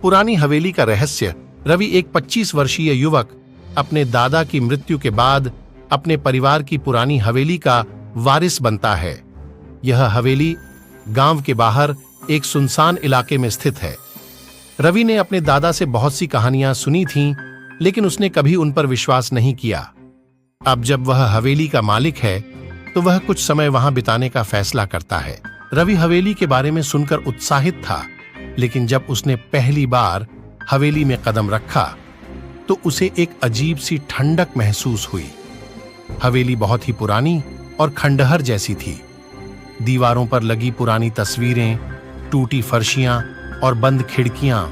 पुरानी हवेली का रहस्य। रवि एक 25 वर्षीय युवक अपने दादा की मृत्यु के बाद अपने परिवार की पुरानी हवेली का वारिस बनता है। यह हवेली गांव के बाहर एक सुनसान इलाके में स्थित है। रवि ने अपने दादा से बहुत सी कहानियां सुनी थीं, लेकिन उसने कभी उन पर विश्वास नहीं किया। अब जब वह हवेली का मालिक है तो वह कुछ समय वहां बिताने का फैसला करता है। रवि हवेली के बारे में सुनकर उत्साहित था, लेकिन जब उसने पहली बार हवेली में कदम रखा तो उसे एक अजीब सी ठंडक महसूस हुई। हवेली बहुत ही पुरानी और खंडहर जैसी थी। दीवारों पर लगी पुरानी तस्वीरें, टूटी फर्शियां और बंद खिड़कियां,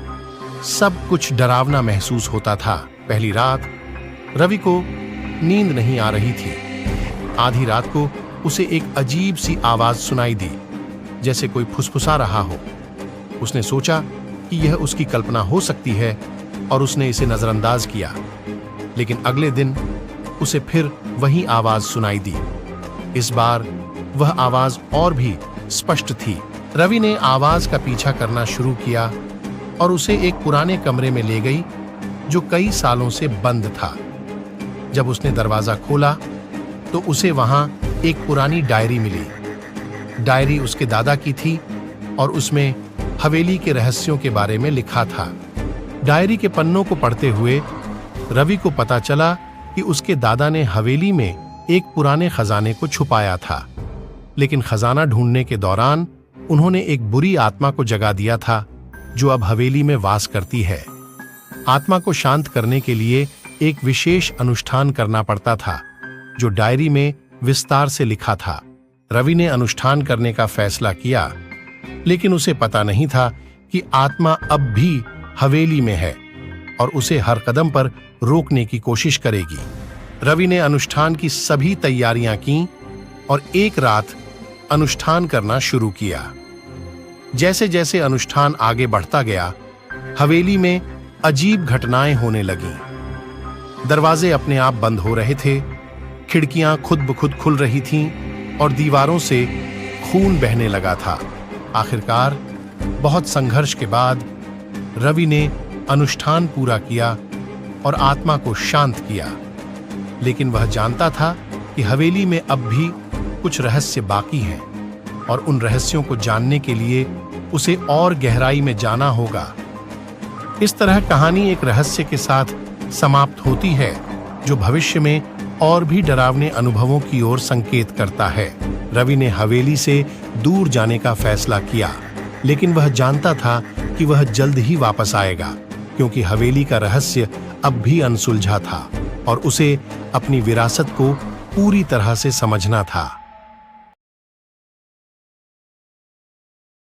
सब कुछ डरावना महसूस होता था। पहली रात रवि को नींद नहीं आ रही थी। आधी रात को उसे एक अजीब सी आवाज सुनाई दी, जैसे कोई फुसफुसा रहा हो। उसने सोचा कि यह उसकी कल्पना हो सकती है और उसने इसे नजरअंदाज किया। लेकिन अगले दिन उसे फिर वही आवाज सुनाई दी। इस बार वह आवाज और भी स्पष्ट थी। रवि ने आवाज का पीछा करना शुरू किया और उसे एक पुराने कमरे में ले गई जो कई सालों से बंद था। जब उसने दरवाजा खोला तो उसे वहां एक पुरानी डायरी मिली। डायरी उसके दादा की थी और उसमें हवेली के रहस्यों के बारे में लिखा था। डायरी के पन्नों को पढ़ते हुए रवि को पता चला कि उसके दादा ने हवेली में एक पुराने खजाने को छुपाया था, लेकिन खजाना ढूंढने के दौरान उन्होंने एक बुरी आत्मा को जगा दिया था जो अब हवेली में वास करती है। आत्मा को शांत करने के लिए एक विशेष अनुष्ठान करना पड़ता था जो डायरी में विस्तार से लिखा था। रवि ने अनुष्ठान करने का फैसला किया, लेकिन उसे पता नहीं था कि आत्मा अब भी हवेली में है और उसे हर कदम पर रोकने की कोशिश करेगी। रवि ने अनुष्ठान की सभी तैयारियां की और एक रात अनुष्ठान करना शुरू किया। जैसे जैसे अनुष्ठान आगे बढ़ता गया, हवेली में अजीब घटनाएं होने लगीं। दरवाजे अपने आप बंद हो रहे थे, खिड़कियां खुद ब खुद खुल रही थीं और दीवारों से खून बहने लगा था। आखिरकार बहुत संघर्ष के बाद रवि ने अनुष्ठान पूरा किया और आत्मा को शांत किया। लेकिन वह जानता था कि हवेली में अब भी कुछ रहस्य बाकी हैं और उन रहस्यों को जानने के लिए उसे और गहराई में जाना होगा। इस तरह कहानी एक रहस्य के साथ समाप्त होती है जो भविष्य में और भी डरावने अनुभवों की ओर संकेत करता है। रवि ने हवेली से दूर जाने का फैसला किया, लेकिन वह जानता था कि वह जल्द ही वापस आएगा, क्योंकि हवेली का रहस्य अब भी अनसुलझा था और उसे अपनी विरासत को पूरी तरह से समझना था।